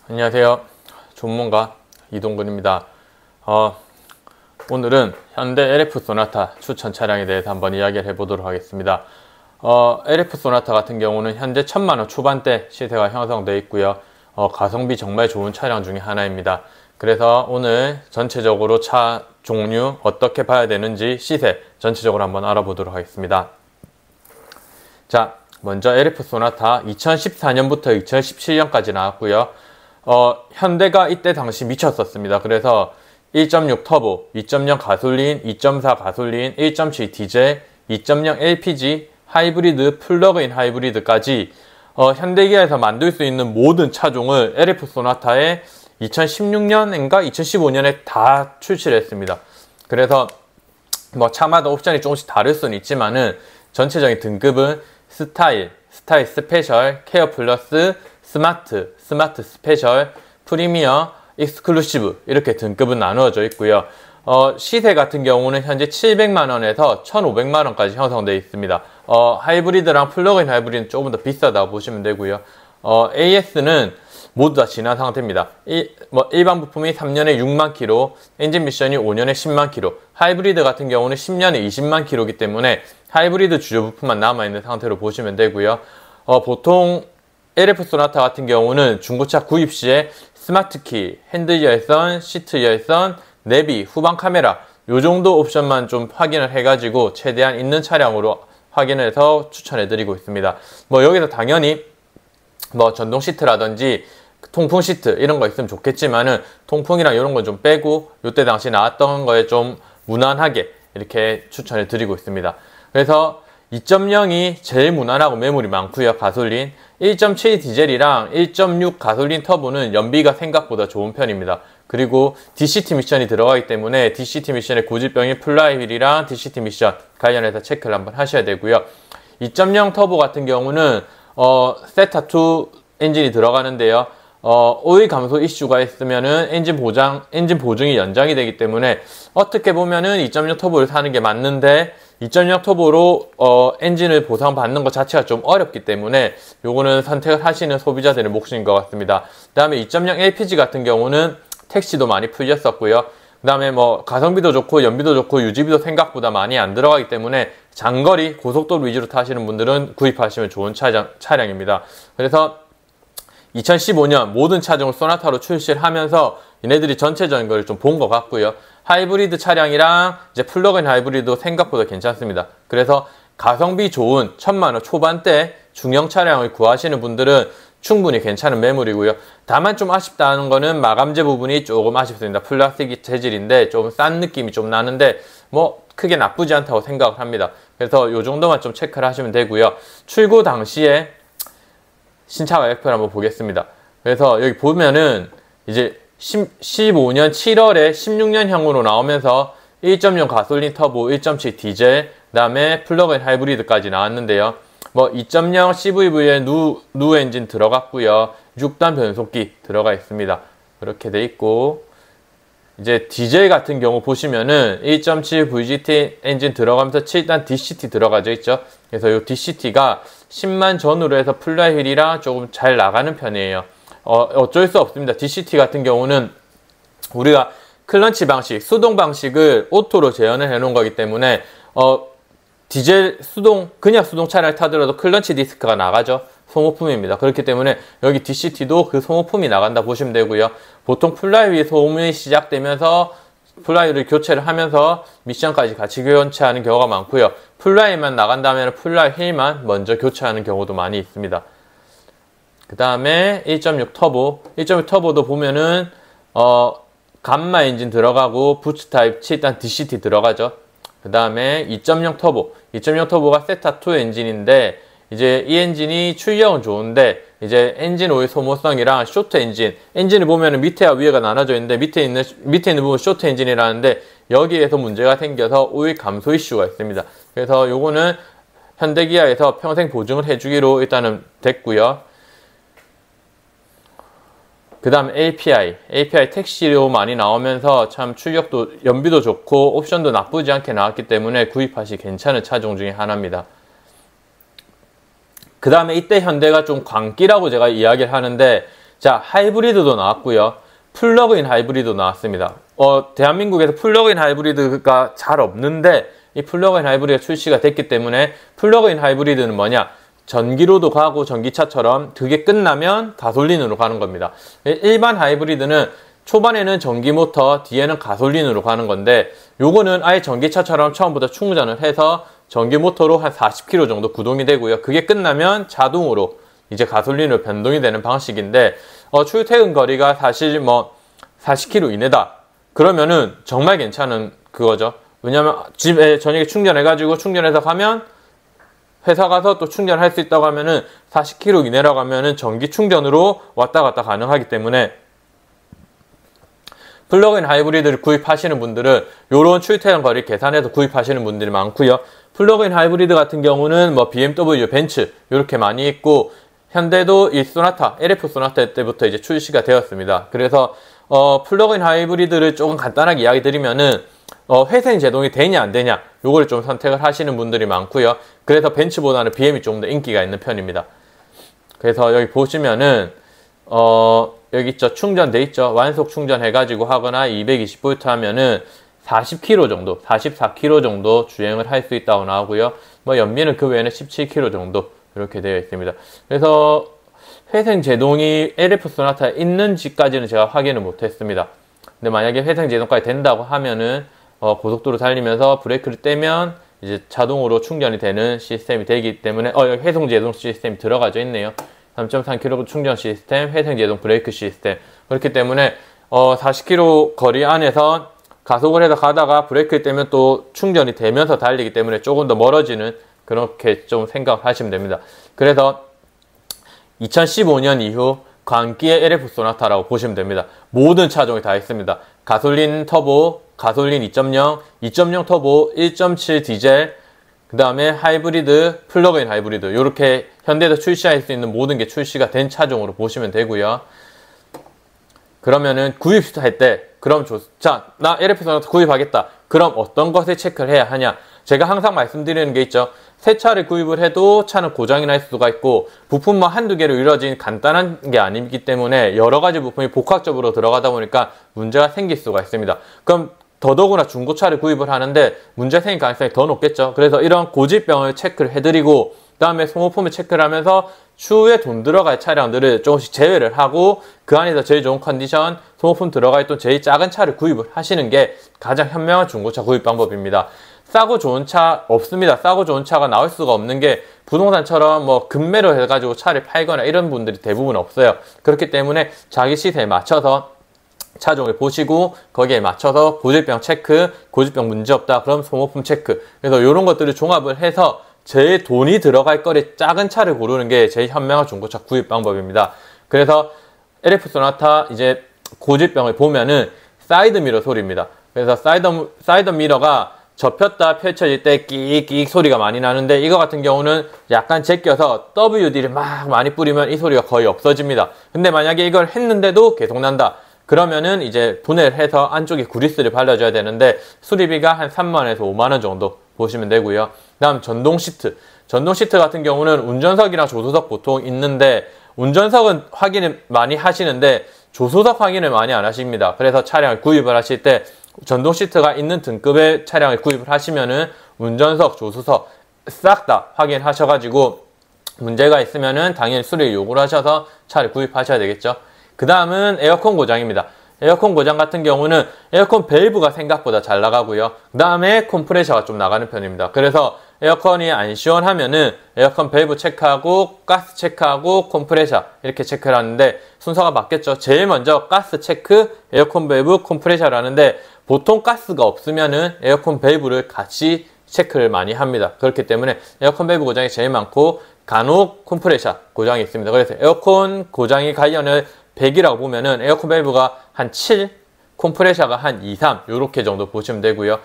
안녕하세요. 전문가 이동근입니다. 오늘은 현대 LF 소나타 추천 차량에 대해서 한번 이야기를 해보도록 하겠습니다. LF 소나타 같은 경우는 현재 1000만원 초반대 시세가 형성되어 있고요. 가성비 정말 좋은 차량 중에 하나입니다. 그래서 오늘 전체적으로 차 종류 어떻게 봐야 되는지 시세 전체적으로 한번 알아보도록 하겠습니다. 자, 먼저 LF 소나타 2014년부터 2017년까지 나왔고요. 현대가 이때 당시 미쳤었습니다. 그래서 1.6 터보, 2.0 가솔린, 2.4 가솔린, 1.7 디젤, 2.0 LPG, 하이브리드, 플러그인 하이브리드까지 현대기아에서 만들 수 있는 모든 차종을 LF 소나타에 2016년인가 2015년에 다 출시를 했습니다. 그래서 뭐 차마다 옵션이 조금씩 다를 수는 있지만은 전체적인 등급은 스타일 스페셜, 케어 플러스, 스마트 스페셜, 프리미어, 익스클루시브 이렇게 등급은 나누어져 있고요. 시세 같은 경우는 현재 700만원에서 1500만원까지 형성되어 있습니다. 하이브리드랑 플러그인 하이브리드는 조금 더 비싸다고 보시면 되고요. AS는 모두 다 지난 상태입니다. 일반 부품이 3년에 6만 킬로, 엔진 미션이 5년에 10만 킬로, 하이브리드 같은 경우는 10년에 20만 킬로이기 때문에 하이브리드 주요 부품만 남아있는 상태로 보시면 되고요. 보통 LF 소나타 같은 경우는 중고차 구입 시에 스마트키, 핸들 열선, 시트 열선, 내비, 후방 카메라 요 정도 옵션만 좀 확인을 해가지고 최대한 있는 차량으로 확인해서 추천해드리고 있습니다. 뭐 여기서 당연히 뭐 전동 시트라든지 통풍 시트 이런 거 있으면 좋겠지만은 통풍이랑 이런 건 좀 빼고 요때 당시 나왔던 거에 좀 무난하게 이렇게 추천해 드리고 있습니다. 그래서 2.0이 제일 무난하고 매물이 많고요. 가솔린 1.7 디젤이랑 1.6 가솔린 터보는 연비가 생각보다 좋은 편입니다. 그리고 DCT 미션이 들어가기 때문에 DCT 미션의 고질병인 플라이휠이랑 DCT 미션 관련해서 체크를 한번 하셔야 되고요. 2.0 터보 같은 경우는 세타2 엔진이 들어가는데요. 오일 감소 이슈가 있으면은 엔진 보증이 연장이 되기 때문에 어떻게 보면은 2.0 터보를 사는 게 맞는데 2.0 터보로 엔진을 보상받는 것 자체가 좀 어렵기 때문에 요거는 선택을 하시는 소비자들의 몫인 것 같습니다. 그 다음에 2.0 LPG 같은 경우는 택시도 많이 풀렸었고요. 그 다음에 뭐 가성비도 좋고 연비도 좋고 유지비도 생각보다 많이 안 들어가기 때문에 장거리 고속도로 위주로 타시는 분들은 구입하시면 좋은 차량입니다. 그래서 2015년 모든 차종을 소나타로 출시를 하면서 얘네들이 전체적인 걸 좀 본 것 같고요. 하이브리드 차량이랑 이제 플러그인 하이브리드도 생각보다 괜찮습니다. 그래서 가성비 좋은 1000만원 초반대 중형 차량을 구하시는 분들은 충분히 괜찮은 매물이고요. 다만 좀 아쉽다는 거는 마감재 부분이 조금 아쉽습니다. 플라스틱 재질인데 좀 싼 느낌이 좀 나는데 뭐 크게 나쁘지 않다고 생각을 합니다. 그래서 요 정도만 좀 체크를 하시면 되고요. 출고 당시에 신차 가격표를 한번 보겠습니다. 그래서 여기 보면은 이제 15년 7월에 16년형으로 나오면서 1.0 가솔린 터보, 1.7 디젤, 그 다음에 플러그인 하이브리드까지 나왔는데요. 뭐 2.0 CVV에 누 엔진 들어갔고요. 6단 변속기 들어가 있습니다. 그렇게 돼 있고 이제 디젤 같은 경우 보시면은 1.7 VGT 엔진 들어가면서 7단 DCT 들어가져 있죠. 그래서 이 DCT가 10만 전후로 해서 플라이휠이랑 조금 잘 나가는 편이에요. 어쩔 수 없습니다. DCT 같은 경우는 우리가 클런치 방식, 수동 방식을 오토로 재현을 해 놓은 거기 때문에 디젤 그냥 수동 차량을 타더라도 클런치 디스크가 나가죠. 소모품입니다. 그렇기 때문에 여기 DCT도 그 소모품이 나간다 보시면 되고요. 보통 플라이휠 소음이 시작되면서 플라이휠을 교체를 하면서 미션까지 같이 교체하는 경우가 많고요. 플라이만 나간다면 플라이휠만 먼저 교체하는 경우도 많이 있습니다. 그 다음에 1.6 터보 1.6 터보도 보면은 감마 엔진 들어가고 부츠 타입 7단 DCT 들어가죠. 그 다음에 2.0 터보 2.0 터보가 세타2 엔진인데 이제 이 엔진이 출력은 좋은데 이제 엔진 오일 소모성이랑 쇼트 엔진을 보면은 밑에와 위에가 나눠져 있는데 밑에 있는 부분 쇼트 엔진이라는데 여기에서 문제가 생겨서 오일 감소 이슈가 있습니다. 그래서 요거는 현대기아에서 평생 보증을 해주기로 일단은 됐고요. 그 다음 API 택시로 많이 나오면서 참 출력도 연비도 좋고 옵션도 나쁘지 않게 나왔기 때문에 구입하시 괜찮은 차종 중에 하나입니다. 그 다음에 이때 현대가 좀 광기라고 제가 이야기를 하는데 자, 하이브리드도 나왔고요. 플러그인 하이브리드 나왔습니다. 대한민국에서 플러그인 하이브리드가 잘 없는데 이 플러그인 하이브리드가 출시가 됐기 때문에 플러그인 하이브리드는 뭐냐? 전기로도 가고 전기차처럼 그게 끝나면 가솔린으로 가는 겁니다. 일반 하이브리드는 초반에는 전기 모터, 뒤에는 가솔린으로 가는 건데 요거는 아예 전기차처럼 처음부터 충전을 해서 전기 모터로 한 40km 정도 구동이 되고요. 그게 끝나면 자동으로 이제 가솔린으로 변동이 되는 방식인데 출퇴근 거리가 사실 뭐 40km 이내다. 그러면은 정말 괜찮은 그거죠. 왜냐면 집에 저녁에 충전해가지고 충전해서 가면 회사 가서 또 충전할 수 있다고 하면은 40km 이내라고 하면은 전기 충전으로 왔다 갔다 가능하기 때문에 플러그인 하이브리드를 구입하시는 분들은 요런 출퇴근 거리 계산해서 구입하시는 분들이 많고요. 플러그인 하이브리드 같은 경우는 뭐 BMW, 벤츠 이렇게 많이 있고 현대도 이 소나타, LF 소나타 때부터 이제 출시가 되었습니다. 그래서 플러그인 하이브리드를 조금 간단하게 이야기 드리면은 회생 제동이 되냐 안 되냐 요걸 좀 선택을 하시는 분들이 많고요. 그래서 벤츠보다는 BM이 조금 더 인기가 있는 편입니다. 그래서 여기 보시면은 여기 있죠. 충전돼 있죠. 완속 충전 해가지고 하거나 220V 하면은 40km 정도, 44km 정도 주행을 할 수 있다고 나오고요. 뭐 연비는 그 외에는 17km 정도 이렇게 되어 있습니다. 그래서 회생 제동이 LF 소나타에 있는지까지는 제가 확인을 못했습니다. 근데 만약에 회생 제동까지 된다고 하면은 고속도로 달리면서 브레이크를 떼면 이제 자동으로 충전이 되는 시스템이 되기 때문에 여기 회생 제동 시스템이 들어가져 있네요. 3.3km 충전 시스템, 회생 제동 브레이크 시스템. 그렇기 때문에 40km 거리 안에서 가속을 해서 가다가 브레이크를 떼면 또 충전이 되면서 달리기 때문에 조금 더 멀어지는 그렇게 좀 생각하시면 됩니다. 그래서 2015년 이후 광기의 LF 소나타라고 보시면 됩니다. 모든 차종이 다 있습니다. 가솔린 터보, 가솔린 2.0, 2.0 터보, 1.7 디젤, 그 다음에 하이브리드, 플러그인 하이브리드 이렇게 현대에서 출시할 수 있는 모든 게 출시가 된 차종으로 보시면 되고요. 그러면은 구입할 때 그럼 자, 나 LF 소나타 구입하겠다. 그럼 어떤 것을 체크를 해야 하냐? 제가 항상 말씀드리는 게 있죠. 새 차를 구입을 해도 차는 고장이 날 수가 있고 부품만 한두 개로 이루어진 간단한 게 아니기 때문에 여러 가지 부품이 복합적으로 들어가다 보니까 문제가 생길 수가 있습니다. 그럼 더더구나 중고차를 구입을 하는데 문제 생길 가능성이 더 높겠죠. 그래서 이런 고질병을 체크를 해드리고 그 다음에 소모품을 체크를 하면서 추후에 돈 들어갈 차량들을 조금씩 제외를 하고 그 안에서 제일 좋은 컨디션, 소모품 들어가 있던 제일 작은 차를 구입을 하시는 게 가장 현명한 중고차 구입 방법입니다. 싸고 좋은 차 없습니다. 싸고 좋은 차가 나올 수가 없는 게 부동산처럼 뭐 급매로 해가지고 차를 팔거나 이런 분들이 대부분 없어요. 그렇기 때문에 자기 시세에 맞춰서 차종을 보시고 거기에 맞춰서 고질병 체크, 고질병 문제없다 그럼 소모품 체크, 그래서 이런 것들을 종합을 해서 제일 돈이 들어갈 거리 작은 차를 고르는 게 제일 현명한 중고차 구입 방법입니다. 그래서 LF 소나타 이제 고질병을 보면은 사이드 미러 소리입니다. 그래서 사이드 미러가 접혔다 펼쳐질 때 끼익끼익 소리가 많이 나는데 이거 같은 경우는 약간 제껴서 WD를 막 많이 뿌리면 이 소리가 거의 없어집니다. 근데 만약에 이걸 했는데도 계속 난다. 그러면은 이제 분해를 해서 안쪽에 구리스를 발라줘야 되는데 수리비가 한 3만원에서 5만원 정도 보시면 되고요. 다음 전동 시트. 전동 시트 같은 경우는 운전석이랑 조수석 보통 있는데 운전석은 확인을 많이 하시는데 조수석 확인을 많이 안 하십니다. 그래서 차량을 구입을 하실 때 전동 시트가 있는 등급의 차량을 구입을 하시면은 운전석, 조수석 싹 다 확인하셔가지고 문제가 있으면은 당연히 수리를 요구를 하셔서 차를 구입하셔야 되겠죠. 그 다음은 에어컨 고장입니다. 에어컨 고장 같은 경우는 에어컨 밸브가 생각보다 잘 나가고요. 그 다음에 컴프레셔가 좀 나가는 편입니다. 그래서 에어컨이 안 시원하면은 에어컨 밸브 체크하고 가스 체크하고 컴프레셔 이렇게 체크를 하는데 순서가 바뀌었죠. 제일 먼저 가스 체크, 에어컨 밸브, 컴프레셔를 하는데 보통 가스가 없으면은 에어컨 밸브를 같이 체크를 많이 합니다. 그렇기 때문에 에어컨 밸브 고장이 제일 많고 간혹 컴프레셔 고장이 있습니다. 그래서 에어컨 고장이 관련을 100이라고 보면은 에어컨 밸브가 한 7, 컴프레셔가 한 2, 3 요렇게 정도 보시면 되고요.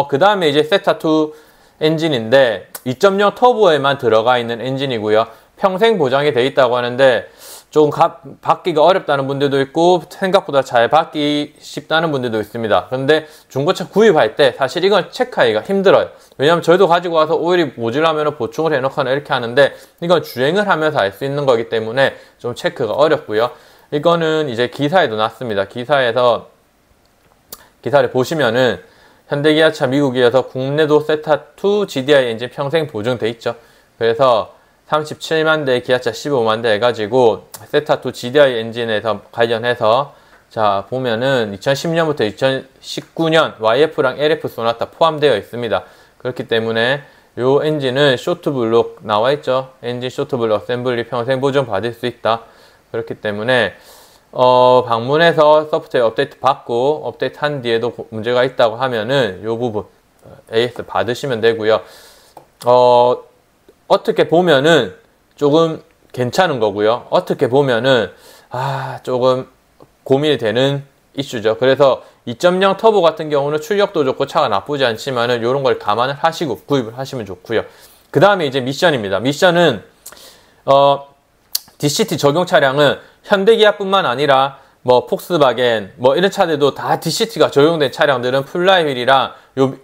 그 다음에 이제 세타2 엔진인데 2.0 터보에만 들어가 있는 엔진이고요. 평생 보장이 돼 있다고 하는데 조금 받기가 어렵다는 분들도 있고 생각보다 잘 받기 쉽다는 분들도 있습니다. 그런데 중고차 구입할 때 사실 이건 체크하기가 힘들어요. 왜냐하면 저희도 가지고 와서 오일이 모자라면 보충을 해놓거나 이렇게 하는데 이건 주행을 하면서 알 수 있는 거기 때문에 좀 체크가 어렵고요. 이거는 이제 기사에도 났습니다. 기사를 보시면은 현대기아차 미국이어서 국내도 세타2 GDI 엔진 평생 보증돼 있죠. 그래서 37만 대 기아차 15만 대 해가지고 세타2 GDI 엔진에서 관련해서 자 보면은 2010년부터 2019년 YF랑 LF 소나타 포함되어 있습니다. 그렇기 때문에 요 엔진은 쇼트블록 나와 있죠. 엔진 쇼트블록 어셈블리 평생 보증 받을 수 있다. 그렇기 때문에 방문해서 소프트웨어 업데이트 받고 업데이트 한 뒤에도 문제가 있다고 하면은 요 부분 AS 받으시면 되고요. 어떻게 보면은 조금 괜찮은 거고요. 어떻게 보면은 조금 고민이 되는 이슈죠. 그래서 2.0 터보 같은 경우는 출력도 좋고 차가 나쁘지 않지만은 이런 걸 감안을 하시고 구입을 하시면 좋고요. 그 다음에 이제 미션입니다. 미션은 DCT 적용 차량은 현대기아뿐만 아니라 뭐 폭스바겐 뭐 이런 차들도 다 DCT가 적용된 차량들은 플라이휠이랑 요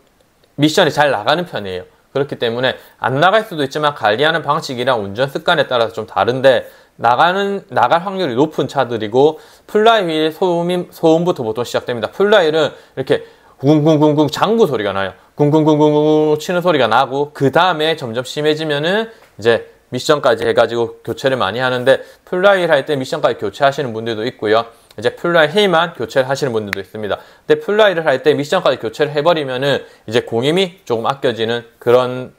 미션이 잘 나가는 편이에요. 그렇기 때문에 안 나갈 수도 있지만 관리하는 방식이랑 운전 습관에 따라서 좀 다른데 나갈 확률이 높은 차들이고 플라이휠 소음부터 보통 시작됩니다. 플라이휠은 이렇게 쿵쿵쿵쿵 장구 소리가 나요. 쿵쿵쿵쿵쿵 치는 소리가 나고 그 다음에 점점 심해지면은 이제 미션까지 해가지고 교체를 많이 하는데 플라이휠 할 때 미션까지 교체하시는 분들도 있고요. 이제 플라이휠만 교체를 하시는 분들도 있습니다. 근데 플라이를 할 때 미션까지 교체를 해버리면은 이제 공임이 조금 아껴지는 그런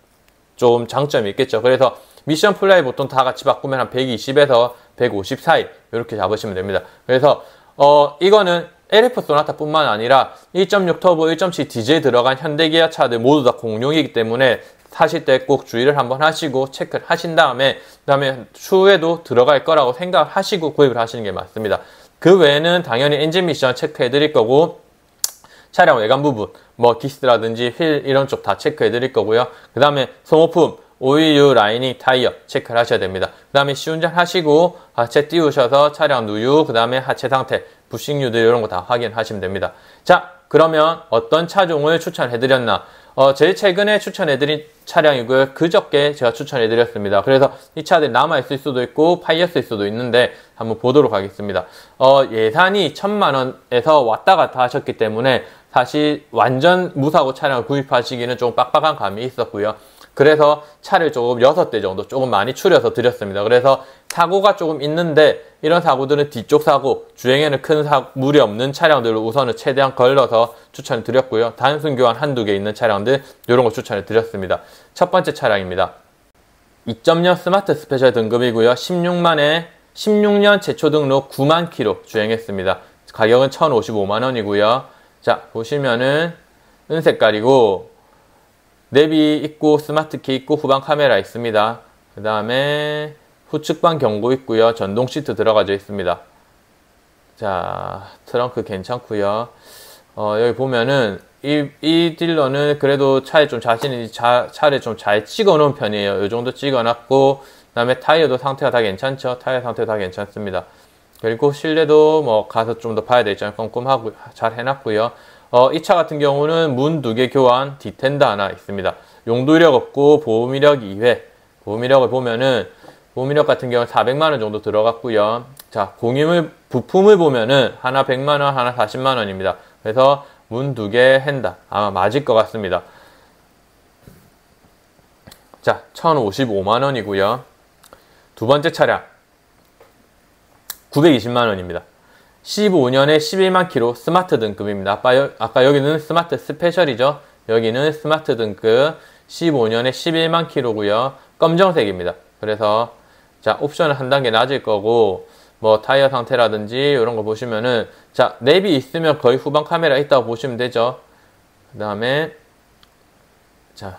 좀 장점이 있겠죠. 그래서 미션 플라이 보통 다 같이 바꾸면 한 120에서 150 사이 이렇게 잡으시면 됩니다. 그래서 이거는 LF 소나타 뿐만 아니라 1.6 터보, 1.7 디젤 들어간 현대기아 차들 모두 다 공룡이기 때문에 사실 때 꼭 주의를 한번 하시고 체크를 하신 다음에 추후에도 들어갈 거라고 생각을 하시고 구입을 하시는 게 맞습니다. 그 외에는 당연히 엔진 미션 체크해 드릴 거고 차량 외관 부분 뭐 기스라든지 휠 이런 쪽 다 체크해 드릴 거고요. 그 다음에 소모품 오일유, 라이닝, 타이어 체크를 하셔야 됩니다. 그 다음에 시운전 하시고 하체 띄우셔서 차량 누유, 그 다음에 하체 상태, 부식류들 이런 거 다 확인하시면 됩니다. 자, 그러면 어떤 차종을 추천해드렸나? 제일 최근에 추천해드린 차량이고요. 그저께 제가 추천해드렸습니다. 그래서 이 차들이 남아있을 수도 있고 팔렸을 수도 있는데 한번 보도록 하겠습니다. 예산이 1000만원에서 왔다 갔다 하셨기 때문에 사실 완전 무사고 차량을 구입하시기는 좀 빡빡한 감이 있었고요. 그래서 차를 조금 6대 정도 조금 많이 추려서 드렸습니다. 그래서 사고가 조금 있는데 이런 사고들은 뒤쪽 사고, 주행에는 큰 무리 없는 차량들을 우선은 최대한 걸러서 추천을 드렸고요. 단순 교환 한두 개 있는 차량들 이런 거 추천을 드렸습니다. 첫 번째 차량입니다. 2.0 스마트 스페셜 등급이고요. 16년 최초 등록 9만 킬로 주행했습니다. 가격은 1,055만원이고요. 자, 보시면은 은색깔이고 내비 있고 스마트키 있고 후방 카메라 있습니다. 그 다음에 후측방 경고 있고요. 전동 시트 들어가져 있습니다. 자, 트렁크 괜찮고요. 여기 보면은 이 딜러는 그래도 차에 좀 자신이 차를 좀 잘 찍어 놓은 편이에요. 이 정도 찍어 놨고 그 다음에 타이어도 상태가 다 괜찮죠. 타이어 상태 다 괜찮습니다. 그리고 실내도 뭐 가서 좀 더 봐야 되죠. 꼼꼼하고 잘 해놨고요. 이 차 같은 경우는 문 2개 교환, 디텐더 하나 있습니다. 용도 이력 없고 보험 이력 2회. 보험 이력을 보면은 보험 이력 같은 경우는 400만원 정도 들어갔고요. 자, 부품을 보면은 하나 100만원, 하나 40만원입니다. 그래서 문 2개 핸다. 아마 맞을 것 같습니다. 자, 1,055만원이고요. 두 번째 차량 920만원입니다. 15년에 11만 킬로 스마트 등급입니다. 아까 여기는 스마트 스페셜이죠. 여기는 스마트 등급 15년에 11만 킬로고요. 검정색입니다. 그래서 자, 옵션은 한 단계 낮을 거고 뭐 타이어 상태라든지 이런 거 보시면은 자, 내비 있으면 거의 후방 카메라 있다고 보시면 되죠. 그 다음에 자,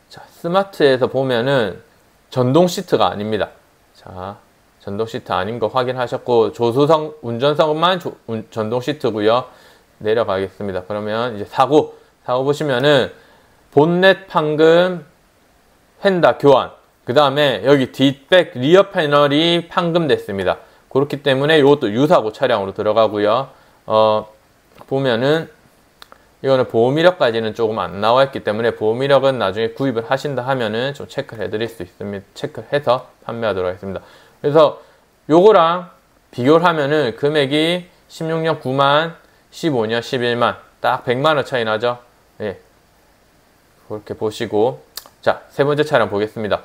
스마트에서 보면은 전동 시트가 아닙니다. 자, 전동 시트 아닌 거 확인하셨고 조수석 운전석만 전동 시트고요. 내려가겠습니다. 그러면 이제 사고 보시면은 본넷 판금, 휀다 교환, 그 다음에 여기 뒷백 리어 패널이 판금됐습니다. 그렇기 때문에 이것도 유사고 차량으로 들어가고요. 보면은 이거는 보험 이력까지는 조금 안 나와 있기 때문에 보험 이력은 나중에 구입을 하신다 하면은 좀 체크를 해드릴 수 있습니다. 체크해서 판매하도록 하겠습니다. 그래서 요거랑 비교를 하면은 금액이 16년 9만, 15년 11만, 딱 100만원 차이 나죠? 예. 그렇게 보시고, 자, 세 번째 차량 보겠습니다.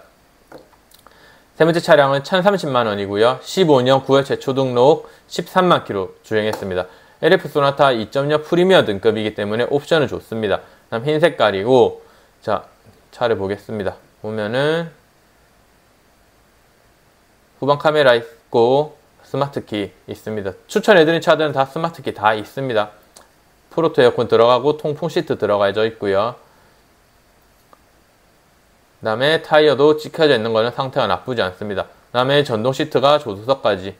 세 번째 차량은 1030만원이고요. 15년 9월째 초등록 13만 킬로 주행했습니다. LF 소나타 2.0 프리미어 등급이기 때문에 옵션은 좋습니다. 다음 흰 색깔이고, 자, 차를 보겠습니다. 보면은 후방 카메라 있고 스마트키 있습니다. 추천해드린 차들은 다 스마트키 다 있습니다. 프로토 에어컨 들어가고 통풍 시트 들어가져 있고요. 그 다음에 타이어도 찍혀져 있는 거는 상태가 나쁘지 않습니다. 그 다음에 전동 시트가 조수석까지,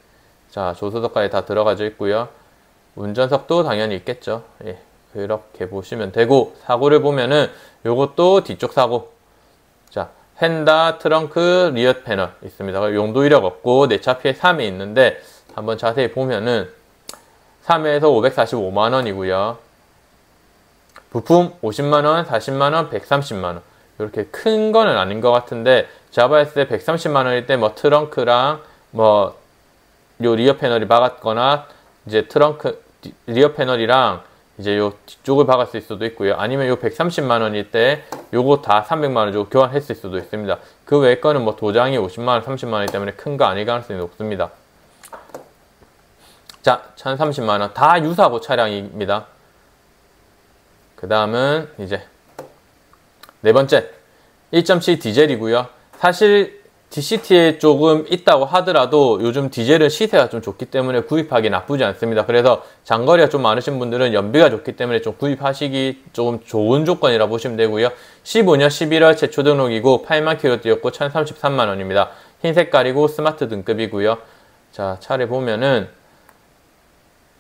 자, 조수석까지 다 들어가져 있고요. 운전석도 당연히 있겠죠. 예, 그렇게 보시면 되고, 사고를 보면은 요것도 뒤쪽 사고, 자, 휀다 트렁크 리어 패널 있습니다. 용도 이력 없고 내차 피해 3회 있는데 한번 자세히 보면은 3회에서 545만원이고요. 부품 50만원, 40만원, 130만원. 이렇게 큰 거는 아닌 것 같은데 제가 봤을 때 130만원일 때 뭐 트렁크랑 뭐 요 리어 패널이 박았거나 이제 트렁크 리어 패널이랑 이제 요 뒤쪽을 박았을 수도 있고요. 아니면 요 130만원일 때 요거 다 300만원 주고 교환했을 수도 있습니다. 그 외의 거는 뭐 도장이 50만원, 30만원이기 때문에 큰 거 아닐 가능성이 높습니다. 자, 1030만원 다 유사고 차량입니다. 그 다음은 이제 네 번째 1.7 디젤이고요. 사실 DCT에 조금 있다고 하더라도 요즘 디젤은 시세가 좀 좋기 때문에 구입하기 나쁘지 않습니다. 그래서 장거리가 좀 많으신 분들은 연비가 좋기 때문에 좀 구입하시기 조금 좋은 조건이라 보시면 되고요. 15년 11월 최초 등록이고 8만 킬로 뛰었고 1033만원입니다. 흰 색깔이고 스마트 등급이고요. 자, 차를 보면은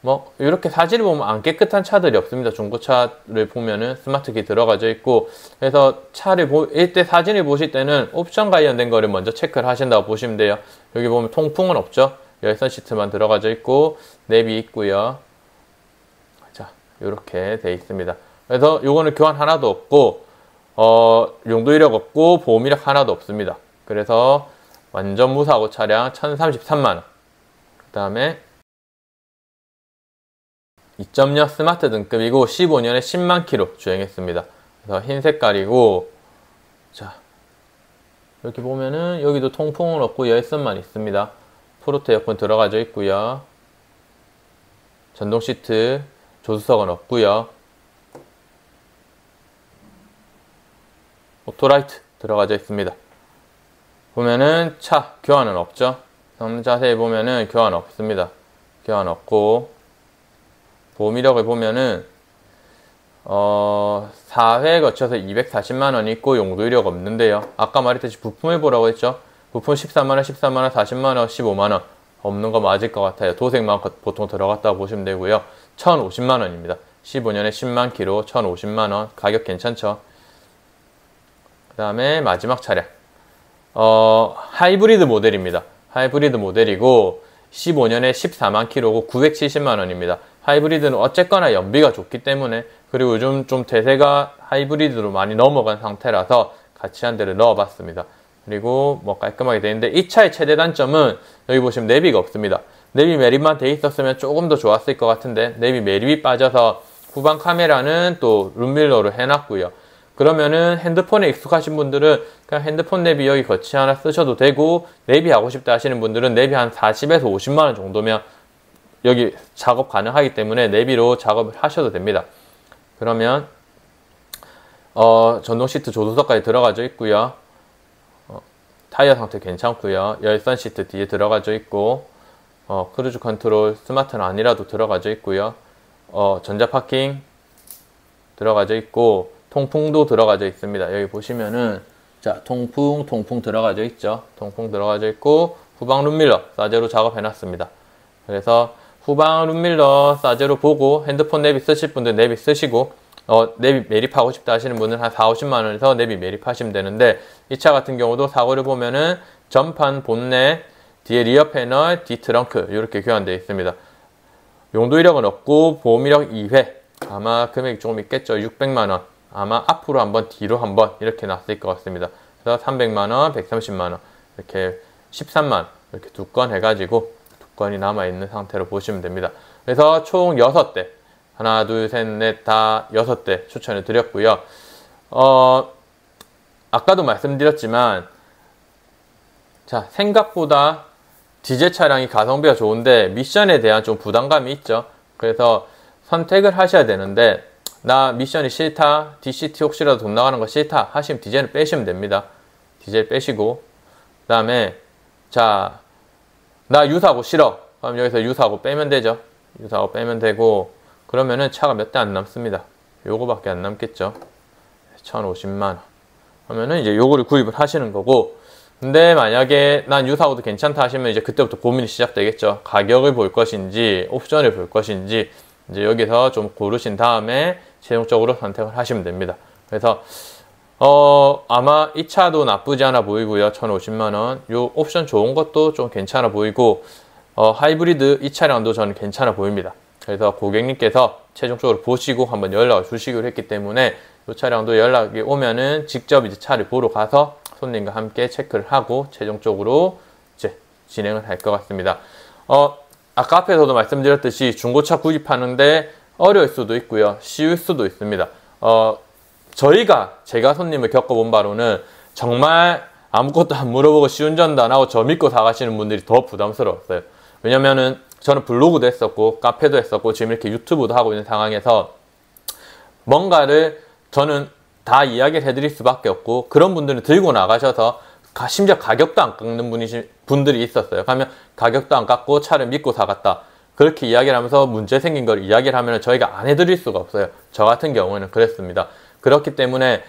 뭐 이렇게 사진을 보면 안 깨끗한 차들이 없습니다. 중고차를 보면은 스마트키 들어가져 있고, 그래서 차를 이때 사진을 보실 때는 옵션 관련된 거를 먼저 체크를 하신다고 보시면 돼요. 여기 보면 통풍은 없죠. 열선 시트만 들어가져 있고 내비 있고요. 자, 이렇게 돼 있습니다. 그래서 요거는 교환 하나도 없고 용도 이력 없고 보험 이력 하나도 없습니다. 그래서 완전 무사고 차량 1033만원. 그 다음에 2.0 스마트 등급이고 15년에 10만 킬로 주행했습니다. 그래서 흰 색깔이고, 자, 이렇게 보면은 여기도 통풍은 없고 열선만 있습니다. 프로토 에어컨 들어가져 있고요. 전동 시트, 조수석은 없고요. 오토라이트 들어가져 있습니다. 보면은 차 교환은 없죠. 자세히 보면은 교환 없습니다. 교환 없고, 보험 이력을 보면은 4회 거쳐서 240만원 있고 용도 이력 없는데요. 아까 말했듯이 부품을 보라고 했죠. 부품 14만원, 13만원, 40만원, 15만원 없는 거 맞을 것 같아요. 도색만 보통 들어갔다고 보시면 되고요. 1050만원입니다. 15년에 10만 킬로 1050만원 가격 괜찮죠. 그 다음에 마지막 차량 하이브리드 모델입니다. 하이브리드 모델이고 15년에 14만 킬로고 970만원입니다. 하이브리드는 어쨌거나 연비가 좋기 때문에, 그리고 요즘 좀 대세가 하이브리드로 많이 넘어간 상태라서 같이 한 대를 넣어봤습니다. 그리고 뭐 깔끔하게 되는데 이 차의 최대 단점은 여기 보시면 내비가 없습니다. 내비 매립만 돼 있었으면 조금 더 좋았을 것 같은데 내비 매립이 빠져서 후방 카메라는 또 룸밀러로 해놨고요. 그러면은 핸드폰에 익숙하신 분들은 그냥 핸드폰 내비 여기 거치 하나 쓰셔도 되고, 내비 하고 싶다 하시는 분들은 내비 한 40에서 50만원 정도면 여기 작업 가능하기 때문에 내비로 작업을 하셔도 됩니다. 그러면 전동 시트 조수석까지 들어가져 있고요. 타이어 상태 괜찮고요. 열선 시트 뒤에 들어가져 있고, 크루즈 컨트롤 스마트는 아니라도 들어가져 있고요. 전자 파킹 들어가져 있고, 통풍도 들어가져 있습니다. 여기 보시면은 자, 통풍 들어가져 있죠. 통풍 들어가져 있고, 후방 룸밀러 사제로 작업해 놨습니다. 그래서 후방 룸밀러 사제로 보고 핸드폰 내비 쓰실 분들 내비 쓰시고, 내비 매립하고 싶다 하시는 분은 한 4, 50만원에서 내비 매립하시면 되는데, 이 차 같은 경우도 사고를 보면은 전판 본넷, 뒤에 리어 패널, 뒤 트렁크 이렇게 교환되어 있습니다. 용도 이력은 없고 보험 이력 2회, 아마 금액이 조금 있겠죠. 600만원. 아마 앞으로 한번 뒤로 한번 이렇게 났을 것 같습니다. 그래서 300만원, 130만원 이렇게 13만원 이렇게 두 건 해가지고 건이 남아있는 상태로 보시면 됩니다. 그래서 총 6대, 하나, 둘, 셋, 넷, 다 6대 추천해 드렸고요. 아까도 말씀드렸지만, 자, 생각보다 디젤 차량이 가성비가 좋은데 미션에 대한 좀 부담감이 있죠. 그래서 선택을 하셔야 되는데, 나 미션이 싫다, DCT 혹시라도 돈 나가는 거 싫다 하시면 디젤을 빼시면 됩니다. 디젤 빼시고, 그 다음에 자, 나 유사고 싫어. 그럼 여기서 유사고 빼면 되죠. 유사고 빼면 되고, 그러면은 차가 몇 대 안 남습니다. 요거밖에 안 남겠죠. 1,050만원. 그러면은 이제 요거를 구입을 하시는 거고, 근데 만약에 난 유사고도 괜찮다 하시면 이제 그때부터 고민이 시작되겠죠. 가격을 볼 것인지, 옵션을 볼 것인지, 이제 여기서 좀 고르신 다음에 최종적으로 선택을 하시면 됩니다. 그래서 아마 이 차도 나쁘지 않아 보이고요. 1,050만원. 요 옵션 좋은 것도 좀 괜찮아 보이고, 하이브리드 이 차량도 저는 괜찮아 보입니다. 그래서 고객님께서 최종적으로 보시고 한번 연락을 주시기로 했기 때문에 이 차량도 연락이 오면은 직접 이제 차를 보러 가서 손님과 함께 체크를 하고 최종적으로 이제 진행을 할 것 같습니다. 아까 앞에서도 말씀드렸듯이 중고차 구입하는데 어려울 수도 있고요. 쉬울 수도 있습니다. 제가 손님을 겪어본 바로는 정말 아무것도 안 물어보고 시운전도 안 하고 저 믿고 사가시는 분들이 더 부담스러웠어요. 왜냐면은 저는 블로그도 했었고 카페도 했었고 지금 이렇게 유튜브도 하고 있는 상황에서 뭔가를 저는 다 이야기를 해드릴 수밖에 없고, 그런 분들은 들고 나가셔서 심지어 가격도 안 깎는 분들이 있었어요. 그러면 가격도 안 깎고 차를 믿고 사갔다, 그렇게 이야기를 하면서 문제 생긴 걸 이야기를 하면 저희가 안 해드릴 수가 없어요. 저 같은 경우에는 그랬습니다. 그렇기 때문에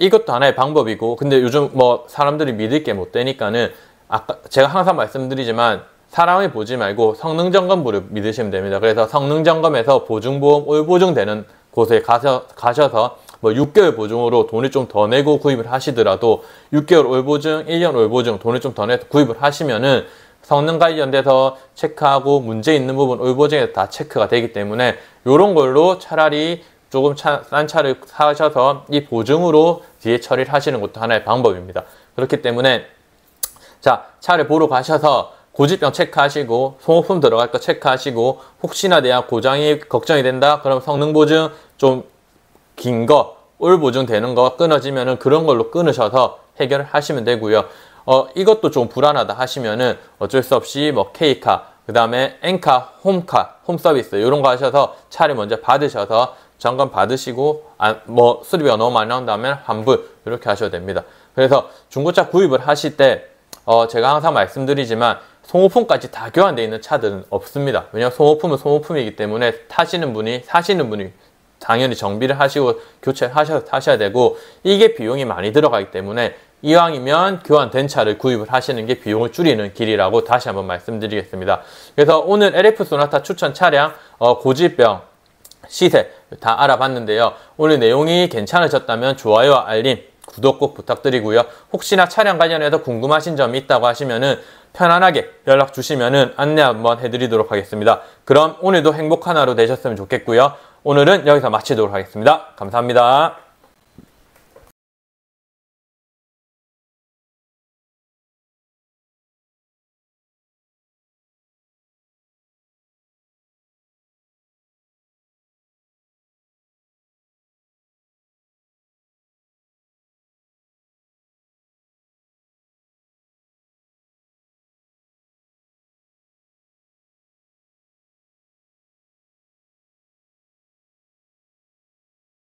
이것도 하나의 방법이고, 근데 요즘 뭐 사람들이 믿을 게 못 되니까는 아까 제가 항상 말씀드리지만 사람을 보지 말고 성능 점검부를 믿으시면 됩니다. 그래서 성능 점검에서 보증보험 올 보증되는 곳에 가셔서 뭐 6개월 보증으로 돈을 좀 더 내고 구입을 하시더라도 6개월 올 보증, 1년 올 보증 돈을 좀 더 내서 구입을 하시면은 성능 관련돼서 체크하고 문제 있는 부분 올 보증에 다 체크가 되기 때문에 요런 걸로 차라리 조금 싼 차를 사셔서 이 보증으로 뒤에 처리를 하시는 것도 하나의 방법입니다. 그렇기 때문에 자, 차를 보러 가셔서 고질병 체크하시고 소모품 들어갈 거 체크하시고, 혹시나 대한 고장이 걱정이 된다 그럼 성능 보증 좀 긴 거, 올 보증 되는 거 끊어지면은 그런 걸로 끊으셔서 해결을 하시면 되고요. 이것도 좀 불안하다 하시면은 어쩔 수 없이 뭐 K카, 그 다음에 N카, 홈 서비스 이런 거 하셔서 차를 먼저 받으셔서 점검 받으시고, 뭐 수리비가 너무 많이 나온다면 환불 이렇게 하셔도 됩니다. 그래서 중고차 구입을 하실 때 제가 항상 말씀드리지만 소모품까지 다 교환되어 있는 차들은 없습니다. 왜냐하면 소모품은 소모품이기 때문에 사시는 분이 당연히 정비를 하시고 교체를 하셔서 타셔야 되고, 이게 비용이 많이 들어가기 때문에 이왕이면 교환된 차를 구입을 하시는 게 비용을 줄이는 길이라고 다시 한번 말씀드리겠습니다. 그래서 오늘 LF 소나타 추천 차량 고질병 시세 다 알아봤는데요. 오늘 내용이 괜찮으셨다면 좋아요와 알림, 구독 꼭 부탁드리고요. 혹시나 차량 관련해서 궁금하신 점이 있다고 하시면은 편안하게 연락 주시면은 안내 한번 해드리도록 하겠습니다. 그럼 오늘도 행복한 하루 되셨으면 좋겠고요. 오늘은 여기서 마치도록 하겠습니다. 감사합니다.